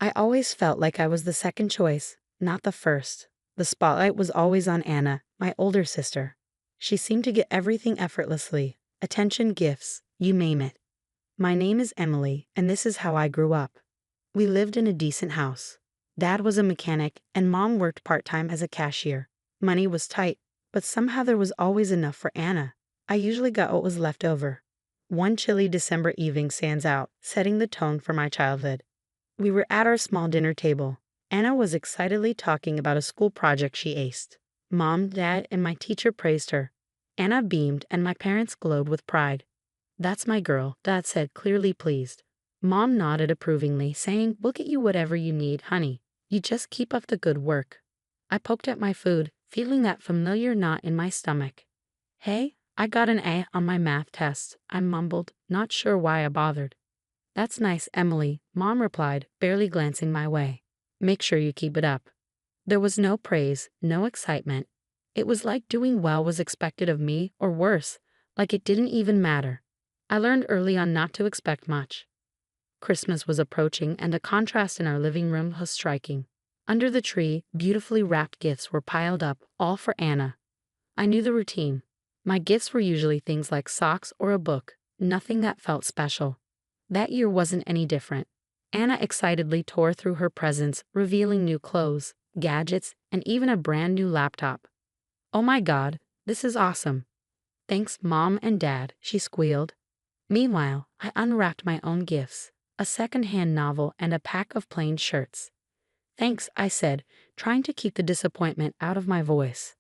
I always felt like I was the second choice, not the first. The spotlight was always on Anna, my older sister. She seemed to get everything effortlessly. Attention, gifts, you name it. My name is Emily, and this is how I grew up. We lived in a decent house. Dad was a mechanic, and Mom worked part-time as a cashier. Money was tight, but somehow there was always enough for Anna. I usually got what was left over. One chilly December evening stands out, setting the tone for my childhood. We were at our small dinner table. Anna was excitedly talking about a school project she aced. Mom, Dad, and my teacher praised her. Anna beamed, and my parents glowed with pride. "That's my girl," Dad said, clearly pleased. Mom nodded approvingly, saying, "We'll get you whatever you need, honey. You just keep up the good work." I poked at my food, feeling that familiar knot in my stomach. "Hey, I got an A on my math test," I mumbled, not sure why I bothered. "That's nice, Emily," Mom replied, barely glancing my way. "Make sure you keep it up." There was no praise, no excitement. It was like doing well was expected of me, or worse, like it didn't even matter. I learned early on not to expect much. Christmas was approaching, and the contrast in our living room was striking. Under the tree, beautifully wrapped gifts were piled up, all for Anna. I knew the routine. My gifts were usually things like socks or a book, nothing that felt special. That year wasn't any different. Anna excitedly tore through her presents, revealing new clothes, gadgets, and even a brand new laptop. "Oh my God, this is awesome." "Thanks, Mom and Dad," she squealed. Meanwhile, I unwrapped my own gifts, a second-hand novel and a pack of plain shirts. "Thanks," I said, trying to keep the disappointment out of my voice.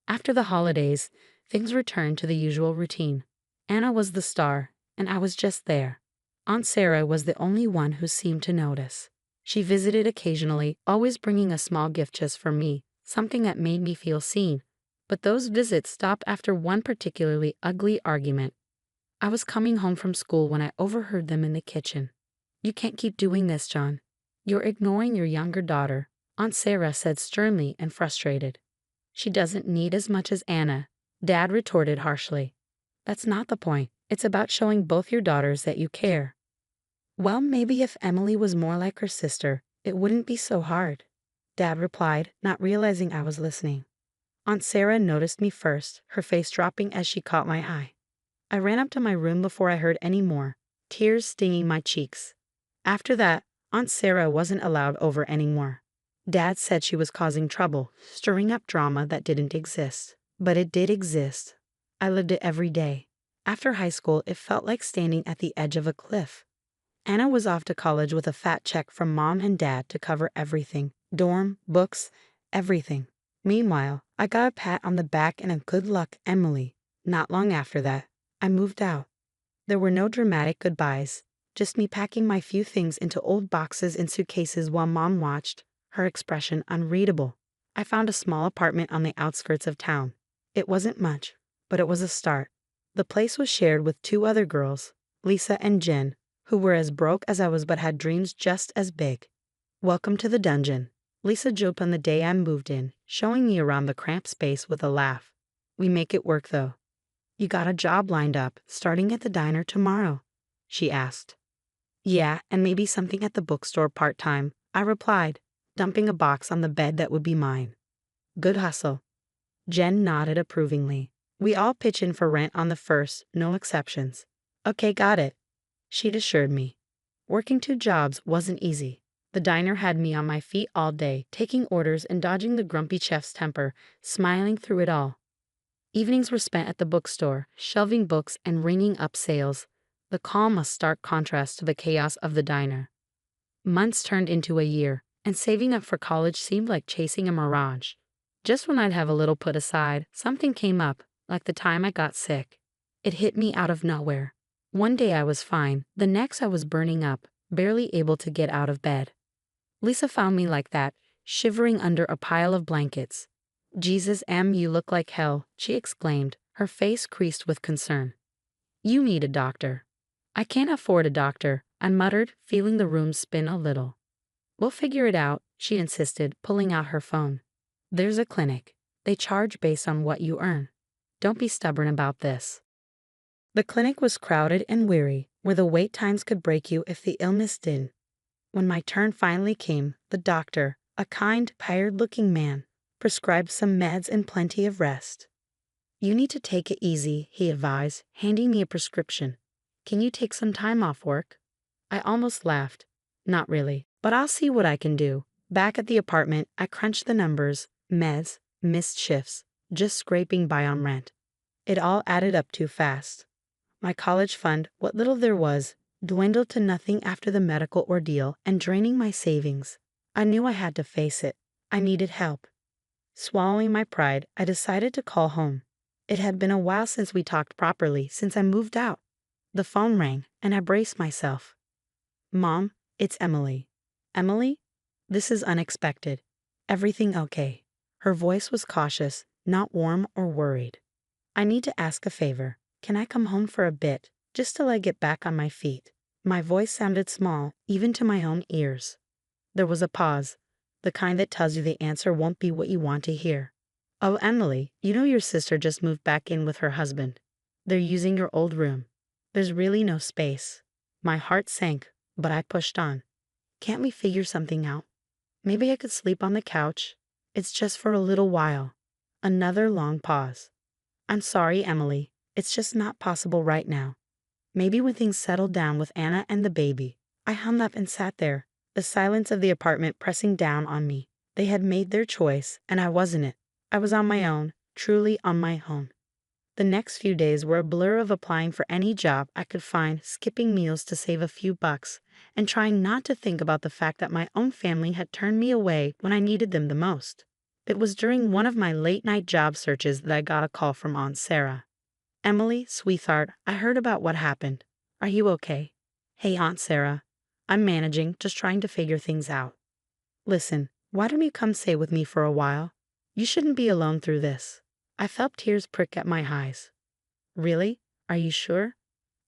After the holidays, things returned to the usual routine. Anna was the star, and I was just there. Aunt Sarah was the only one who seemed to notice. She visited occasionally, always bringing a small gift just for me, something that made me feel seen. But those visits stopped after one particularly ugly argument. I was coming home from school when I overheard them in the kitchen. "You can't keep doing this, John. You're ignoring your younger daughter," Aunt Sarah said sternly and frustrated. "She doesn't need as much as Anna," Dad retorted harshly. "That's not the point. It's about showing both your daughters that you care." "Well, maybe if Emily was more like her sister, it wouldn't be so hard," Dad replied, not realizing I was listening. Aunt Sarah noticed me first, her face dropping as she caught my eye. I ran up to my room before I heard any more, tears stinging my cheeks. After that, Aunt Sarah wasn't allowed over anymore. Dad said she was causing trouble, stirring up drama that didn't exist. But it did exist. I lived it every day. After high school, it felt like standing at the edge of a cliff. Anna was off to college with a fat check from Mom and Dad to cover everything: dorm, books, everything. Meanwhile, I got a pat on the back and a "good luck, Emily." Not long after that, I moved out. There were no dramatic goodbyes, just me packing my few things into old boxes and suitcases while Mom watched, her expression unreadable. I found a small apartment on the outskirts of town. It wasn't much, but it was a start. The place was shared with two other girls, Lisa and Jen, who were as broke as I was but had dreams just as big. "Welcome to the dungeon," Lisa joked on the day I moved in, showing me around the cramped space with a laugh. "We make it work, though." "You got a job lined up, starting at the diner tomorrow?" she asked. "Yeah, and maybe something at the bookstore part-time," I replied, dumping a box on the bed that would be mine. "Good hustle." Jen nodded approvingly. "We all pitch in for rent on the first, no exceptions." "Okay, got it," she'd assured me. Working two jobs wasn't easy. The diner had me on my feet all day, taking orders and dodging the grumpy chef's temper, smiling through it all. Evenings were spent at the bookstore, shelving books and ringing up sales, the calm a stark contrast to the chaos of the diner. Months turned into a year, and saving up for college seemed like chasing a mirage. Just when I'd have a little put aside, something came up, like the time I got sick. It hit me out of nowhere. One day I was fine, the next I was burning up, barely able to get out of bed. Lisa found me like that, shivering under a pile of blankets. "Jesus, Em, you look like hell," she exclaimed, her face creased with concern. "You need a doctor." "I can't afford a doctor," I muttered, feeling the room spin a little. "We'll figure it out," she insisted, pulling out her phone. "There's a clinic. They charge based on what you earn. Don't be stubborn about this." The clinic was crowded and weary, where the wait times could break you if the illness didn't. When my turn finally came, the doctor, a kind, tired-looking man, prescribed some meds and plenty of rest. "You need to take it easy," he advised, handing me a prescription. "Can you take some time off work?" I almost laughed. Not really, but I'll see what I can do. Back at the apartment, I crunched the numbers, meds, missed shifts, just scraping by on rent. It all added up too fast. My college fund, what little there was, dwindled to nothing after the medical ordeal and draining my savings. I knew I had to face it. I needed help. Swallowing my pride, I decided to call home. It had been a while since we talked properly, since I moved out. The phone rang, and I braced myself. "Mom, it's Emily." "Emily? This is unexpected. Everything okay?" Her voice was cautious, not warm or worried. "I need to ask a favor. Can I come home for a bit, just till I get back on my feet?" My voice sounded small, even to my own ears. There was a pause, the kind that tells you the answer won't be what you want to hear. "Oh, Emily, you know your sister just moved back in with her husband. They're using your old room. There's really no space." My heart sank, but I pushed on. "Can't we figure something out? Maybe I could sleep on the couch. It's just for a little while." Another long pause. "I'm sorry, Emily. It's just not possible right now. Maybe when things settle down with Anna and the baby." I hung up and sat there, the silence of the apartment pressing down on me. They had made their choice, and I wasn't it. I was on my own, truly on my own. The next few days were a blur of applying for any job I could find, skipping meals to save a few bucks, and trying not to think about the fact that my own family had turned me away when I needed them the most. It was during one of my late-night job searches that I got a call from Aunt Sarah. "Emily, sweetheart, I heard about what happened. Are you okay?" "Hey, Aunt Sarah. I'm managing, just trying to figure things out." "Listen, why don't you come stay with me for a while? You shouldn't be alone through this." I felt tears prick at my eyes. "Really? Are you sure?"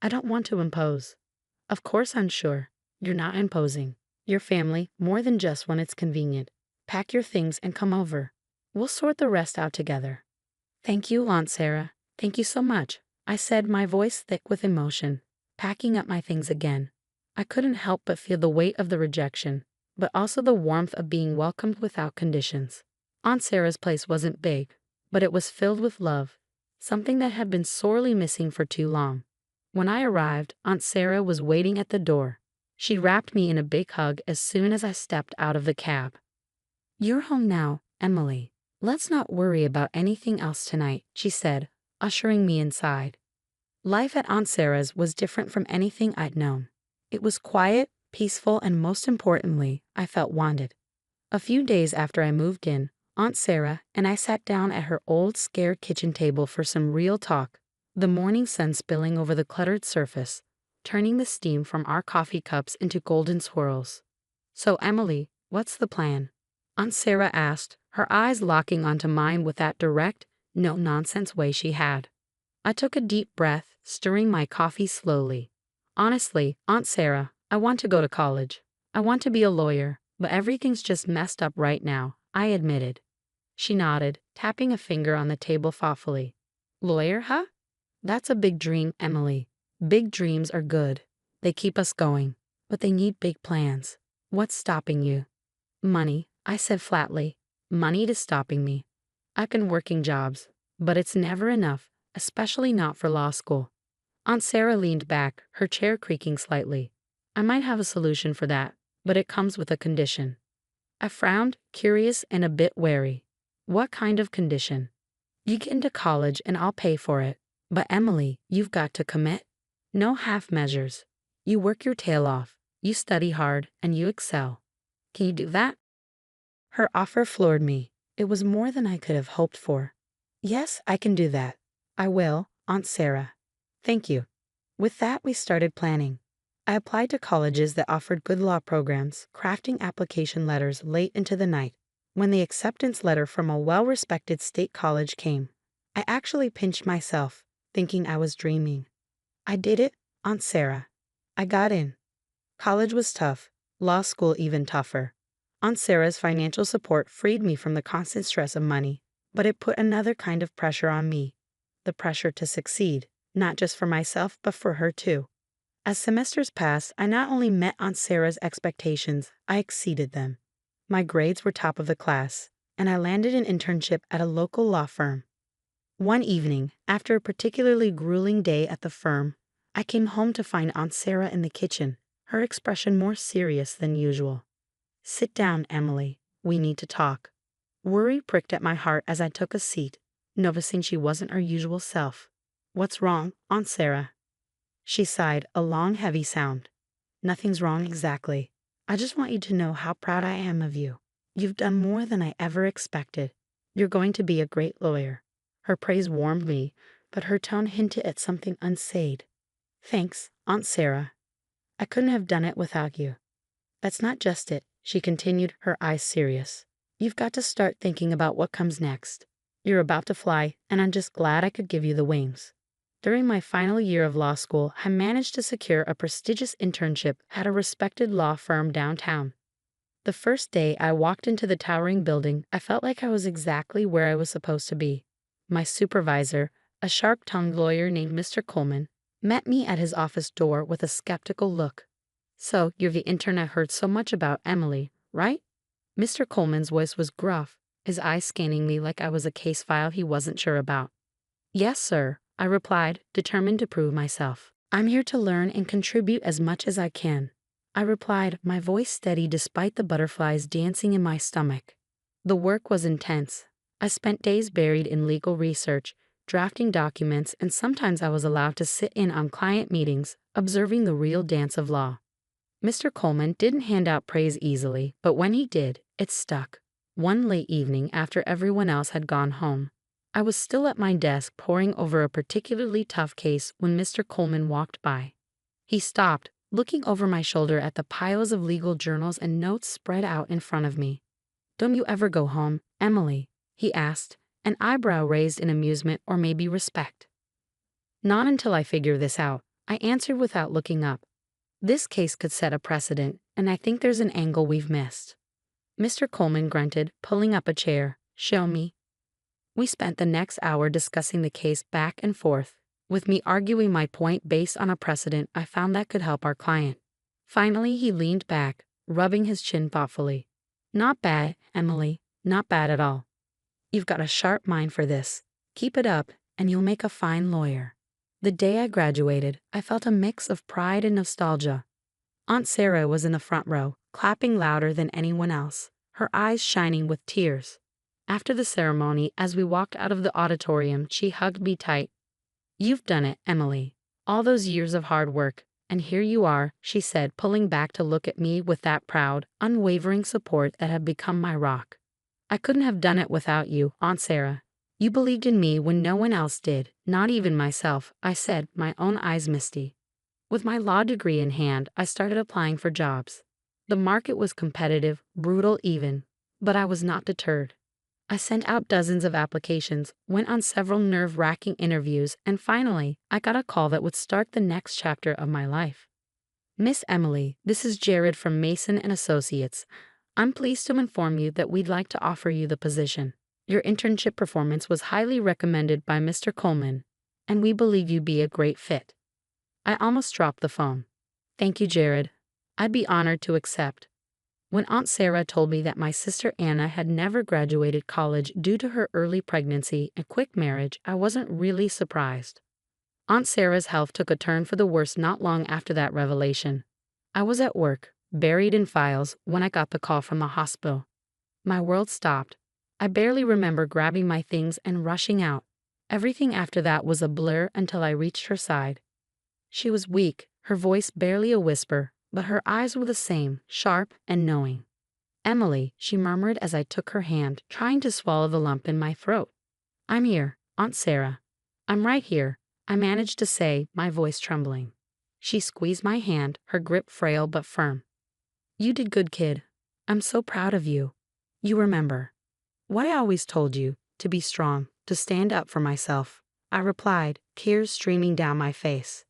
"I don't want to impose." "Of course I'm sure. You're not imposing. Your family, more than just when it's convenient. Pack your things and come over. We'll sort the rest out together." "Thank you, Aunt Sarah. Thank you so much," I said, my voice thick with emotion, packing up my things again. I couldn't help but feel the weight of the rejection, but also the warmth of being welcomed without conditions. Aunt Sarah's place wasn't big, but it was filled with love, something that had been sorely missing for too long. When I arrived, Aunt Sarah was waiting at the door. She wrapped me in a big hug as soon as I stepped out of the cab. "You're home now, Emily. Let's not worry about anything else tonight," she said, ushering me inside. Life at Aunt Sarah's was different from anything I'd known. It was quiet, peaceful, and most importantly, I felt wanted. A few days after I moved in, Aunt Sarah and I sat down at her old, scared kitchen table for some real talk, the morning sun spilling over the cluttered surface, turning the steam from our coffee cups into golden swirls. "So, Emily, what's the plan?" Aunt Sarah asked, her eyes locking onto mine with that direct, no-nonsense way she had. I took a deep breath, stirring my coffee slowly. "Honestly, Aunt Sarah, I want to go to college. I want to be a lawyer, but everything's just messed up right now," I admitted. She nodded, tapping a finger on the table thoughtfully. "Lawyer, huh? That's a big dream, Emily. Big dreams are good. They keep us going, but they need big plans. What's stopping you?" "Money," I said flatly. "Money is stopping me. I've been working jobs, but it's never enough, especially not for law school." Aunt Sarah leaned back, her chair creaking slightly. "I might have a solution for that, but it comes with a condition." I frowned, curious and a bit wary. "What kind of condition?" "You get into college and I'll pay for it. But Emily, you've got to commit. No half measures. You work your tail off, you study hard, and you excel. Can you do that?" Her offer floored me. It was more than I could have hoped for. "Yes, I can do that. I will, Aunt Sarah. Thank you." With that, we started planning. I applied to colleges that offered good law programs, crafting application letters late into the night. When the acceptance letter from a well-respected state college came, I actually pinched myself, thinking I was dreaming. I did it, Aunt Sarah. I got in. College was tough, law school even tougher. Aunt Sarah's financial support freed me from the constant stress of money, but it put another kind of pressure on me. The pressure to succeed, not just for myself, but for her too. As semesters passed, I not only met Aunt Sarah's expectations, I exceeded them. My grades were top of the class, and I landed an internship at a local law firm. One evening, after a particularly grueling day at the firm, I came home to find Aunt Sarah in the kitchen, her expression more serious than usual. "Sit down, Emily. We need to talk." Worry pricked at my heart as I took a seat, noticing she wasn't her usual self. "What's wrong, Aunt Sarah?" She sighed, a long, heavy sound. "Nothing's wrong exactly. I just want you to know how proud I am of you. You've done more than I ever expected. You're going to be a great lawyer." Her praise warmed me, but her tone hinted at something unsaid. "Thanks, Aunt Sarah. I couldn't have done it without you." "That's not just it," she continued, her eyes serious. "You've got to start thinking about what comes next. You're about to fly, and I'm just glad I could give you the wings." During my final year of law school, I managed to secure a prestigious internship at a respected law firm downtown. The first day I walked into the towering building, I felt like I was exactly where I was supposed to be. My supervisor, a sharp-tongued lawyer named Mr. Coleman, met me at his office door with a skeptical look. "So, you're the intern I heard so much about, Emily, right?" Mr. Coleman's voice was gruff, his eyes scanning me like I was a case file he wasn't sure about. "Yes, sir," I replied, determined to prove myself. "I'm here to learn and contribute as much as I can," I replied, my voice steady despite the butterflies dancing in my stomach. The work was intense. I spent days buried in legal research, drafting documents, and sometimes I was allowed to sit in on client meetings, observing the real dance of law. Mr. Coleman didn't hand out praise easily, but when he did, it stuck. One late evening after everyone else had gone home, I was still at my desk poring over a particularly tough case when Mr. Coleman walked by. He stopped, looking over my shoulder at the piles of legal journals and notes spread out in front of me. "Don't you ever go home, Emily?" he asked, an eyebrow raised in amusement or maybe respect. "Not until I figure this out," I answered without looking up. "This case could set a precedent, and I think there's an angle we've missed." Mr. Coleman grunted, pulling up a chair. "Show me." We spent the next hour discussing the case back and forth, with me arguing my point based on a precedent I found that could help our client. Finally, he leaned back, rubbing his chin thoughtfully. "Not bad, Emily, not bad at all. You've got a sharp mind for this. Keep it up, and you'll make a fine lawyer." The day I graduated, I felt a mix of pride and nostalgia. Aunt Sarah was in the front row, clapping louder than anyone else, her eyes shining with tears. After the ceremony, as we walked out of the auditorium, she hugged me tight. "You've done it, Emily. All those years of hard work, and here you are," she said, pulling back to look at me with that proud, unwavering support that had become my rock. "I couldn't have done it without you, Aunt Sarah. You believed in me when no one else did, not even myself," I said, my own eyes misty. With my law degree in hand, I started applying for jobs. The market was competitive, brutal even, but I was not deterred. I sent out dozens of applications, went on several nerve-wracking interviews, and finally, I got a call that would start the next chapter of my life. "Miss Emily, this is Jared from Mason and Associates. I'm pleased to inform you that we'd like to offer you the position. Your internship performance was highly recommended by Mr. Coleman, and we believe you'd be a great fit." I almost dropped the phone. "Thank you, Jared. I'd be honored to accept." When Aunt Sarah told me that my sister Anna had never graduated college due to her early pregnancy and quick marriage, I wasn't really surprised. Aunt Sarah's health took a turn for the worse not long after that revelation. I was at work, buried in files, when I got the call from the hospital. My world stopped. I barely remember grabbing my things and rushing out. Everything after that was a blur until I reached her side. She was weak, her voice barely a whisper, but her eyes were the same, sharp and knowing. "Emily," she murmured as I took her hand, trying to swallow the lump in my throat. "I'm here, Aunt Sarah. I'm right here," I managed to say, my voice trembling. She squeezed my hand, her grip frail but firm. "You did good, kid. I'm so proud of you. You remember what I always told you, to be strong, to stand up for myself," I replied, tears streaming down my face.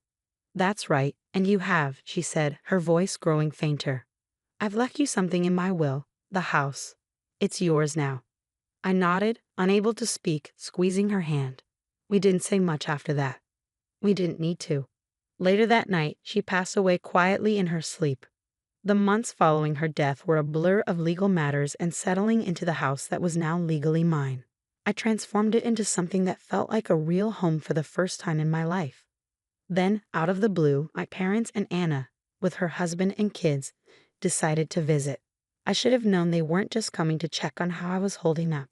"That's right, and you have," she said, her voice growing fainter. "I've left you something in my will, the house. It's yours now." I nodded, unable to speak, squeezing her hand. We didn't say much after that. We didn't need to. Later that night, she passed away quietly in her sleep. The months following her death were a blur of legal matters and settling into the house that was now legally mine. I transformed it into something that felt like a real home for the first time in my life. Then, out of the blue, my parents and Anna, with her husband and kids, decided to visit. I should have known they weren't just coming to check on how I was holding up.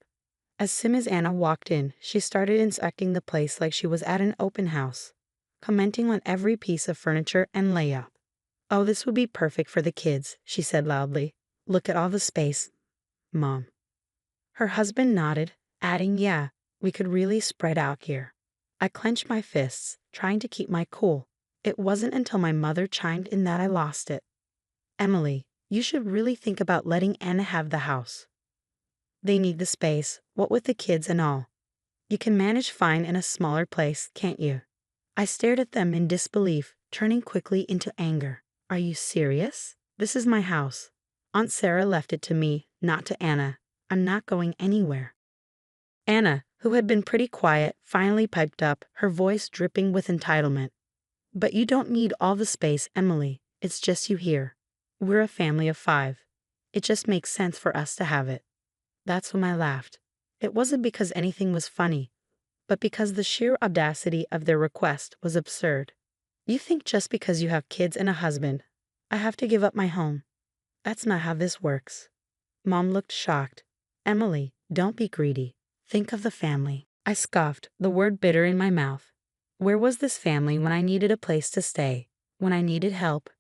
As soon as Anna walked in, she started inspecting the place like she was at an open house, commenting on every piece of furniture and layout. "Oh, this would be perfect for the kids," she said loudly. "Look at all the space, Mom." Her husband nodded, adding, "Yeah, we could really spread out here." I clenched my fists, trying to keep my cool. It wasn't until my mother chimed in that I lost it. "Emily, you should really think about letting Anna have the house. They need the space, what with the kids and all. You can manage fine in a smaller place, can't you?" I stared at them in disbelief, turning quickly into anger. "Are you serious? This is my house. Aunt Sarah left it to me, not to Anna. I'm not going anywhere." Anna, who had been pretty quiet, finally piped up, her voice dripping with entitlement. "But you don't need all the space, Emily. It's just you here. We're a family of 5. It just makes sense for us to have it." That's when I laughed. It wasn't because anything was funny, but because the sheer audacity of their request was absurd. "You think just because you have kids and a husband, I have to give up my home? That's not how this works." Mom looked shocked. "Emily, don't be greedy. Think of the family." I scoffed, the word bitter in my mouth. Where was this family when I needed a place to stay, when I needed help?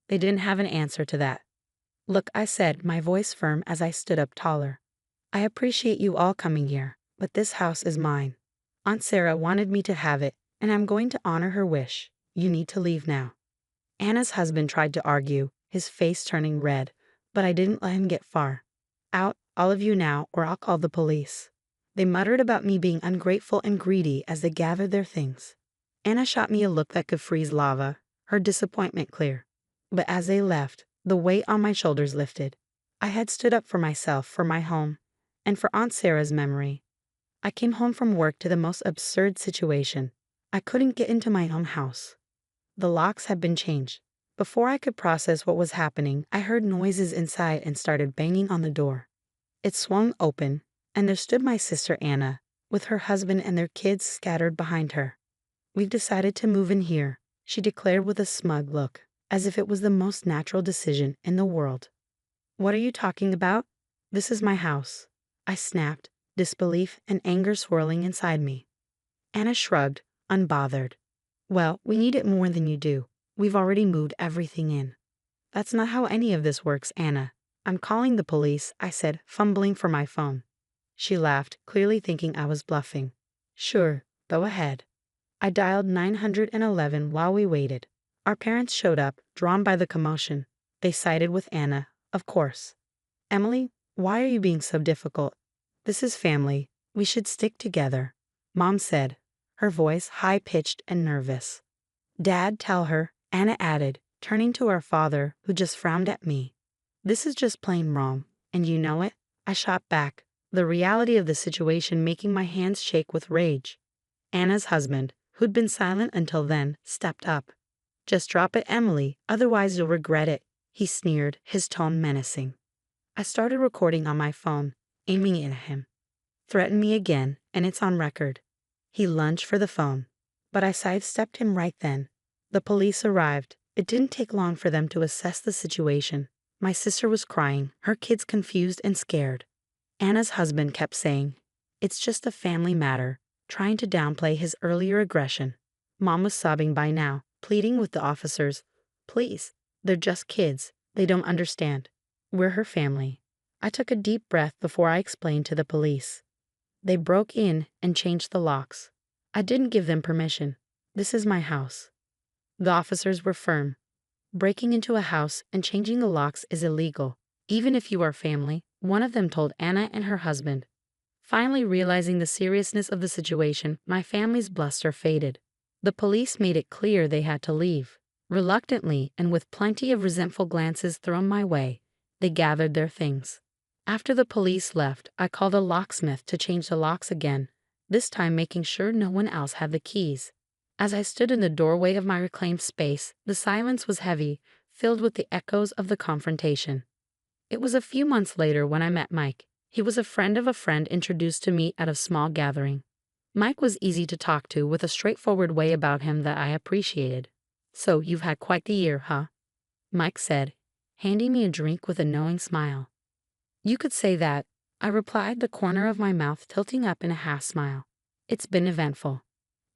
They didn't have an answer to that. "Look," I said, my voice firm as I stood up taller. "I appreciate you all coming here, but this house is mine. Aunt Sarah wanted me to have it, and I'm going to honor her wish. You need to leave now." Anna's husband tried to argue, his face turning red, but I didn't let him get far. "Out, all of you now, or I'll call the police." They muttered about me being ungrateful and greedy as they gathered their things. Anna shot me a look that could freeze lava, her disappointment clear. But as they left, the weight on my shoulders lifted. I had stood up for myself, for my home, and for Aunt Sarah's memory. I came home from work to the most absurd situation. I couldn't get into my own house. The locks had been changed. Before I could process what was happening, I heard noises inside and started banging on the door. It swung open, and there stood my sister Anna, with her husband and their kids scattered behind her. "We've decided to move in here," she declared with a smug look, as if it was the most natural decision in the world. "What are you talking about? This is my house." I snapped, disbelief and anger swirling inside me. Anna shrugged, unbothered. "Well, we need it more than you do. We've already moved everything in." "That's not how any of this works, Anna. I'm calling the police," I said, fumbling for my phone. She laughed, clearly thinking I was bluffing. "Sure, go ahead." I dialed 911 while we waited. Our parents showed up, drawn by the commotion. They sided with Anna, of course. "Emily, why are you being so difficult? This is family. We should stick together," Mom said, her voice high-pitched and nervous. "Dad, tell her," Anna added, turning to our father, who just frowned at me. "This is just plain wrong, and you know it." I shot back, the reality of the situation making my hands shake with rage. Anna's husband, who'd been silent until then, stepped up. "Just drop it, Emily, otherwise you'll regret it," he sneered, his tone menacing. I started recording on my phone, aiming it at him. "Threaten me again, and it's on record." He lunged for the phone, but I sidestepped him right then. The police arrived. It didn't take long for them to assess the situation. My sister was crying, her kids confused and scared. Anna's husband kept saying, "It's just a family matter," trying to downplay his earlier aggression. Mom was sobbing by now, pleading with the officers. "Please, they're just kids. They don't understand. We're her family." I took a deep breath before I explained to the police. They broke in and changed the locks. I didn't give them permission. This is my house. The officers were firm. "Breaking into a house and changing the locks is illegal, even if you are family," one of them told Anna and her husband. Finally realizing the seriousness of the situation, my family's bluster faded. The police made it clear they had to leave. Reluctantly, and with plenty of resentful glances thrown my way, they gathered their things. After the police left, I called a locksmith to change the locks again, this time making sure no one else had the keys. As I stood in the doorway of my reclaimed space, the silence was heavy, filled with the echoes of the confrontation. It was a few months later when I met Mike. He was a friend of a friend introduced to me at a small gathering. Mike was easy to talk to with a straightforward way about him that I appreciated. "So, you've had quite the year, huh?" Mike said, handing me a drink with a knowing smile. "You could say that," I replied, the corner of my mouth tilting up in a half smile. "It's been eventful."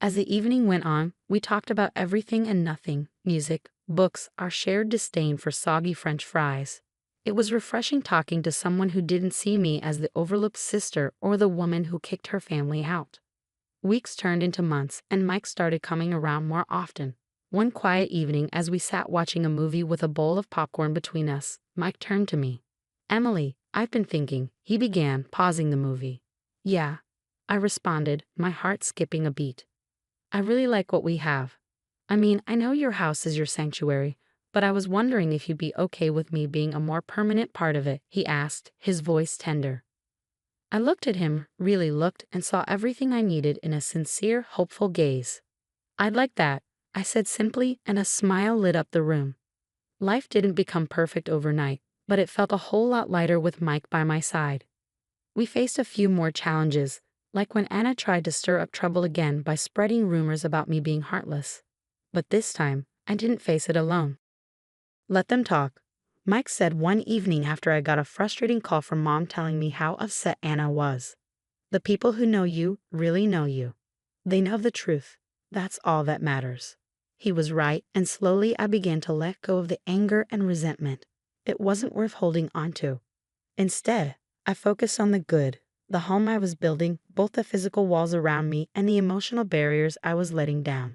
As the evening went on, we talked about everything and nothing: music, books, our shared disdain for soggy French fries. It was refreshing talking to someone who didn't see me as the overlooked sister or the woman who kicked her family out. Weeks turned into months, and Mike started coming around more often. One quiet evening, as we sat watching a movie with a bowl of popcorn between us, Mike turned to me. "Emily, I've been thinking," he began, pausing the movie. "Yeah," I responded, my heart skipping a beat. "I really like what we have. I mean, I know your house is your sanctuary, but I was wondering if you'd be okay with me being a more permanent part of it," he asked, his voice tender. I looked at him, really looked, and saw everything I needed in a sincere, hopeful gaze. "I'd like that," I said simply, and a smile lit up the room. Life didn't become perfect overnight, but it felt a whole lot lighter with Mike by my side. We faced a few more challenges, like when Anna tried to stir up trouble again by spreading rumors about me being heartless. But this time, I didn't face it alone. "Let them talk," Mike said one evening after I got a frustrating call from Mom telling me how upset Anna was. "The people who know you really know you. They know the truth. That's all that matters." He was right, and slowly I began to let go of the anger and resentment. It wasn't worth holding on to. Instead, I focused on the good, the home I was building, both the physical walls around me and the emotional barriers I was letting down.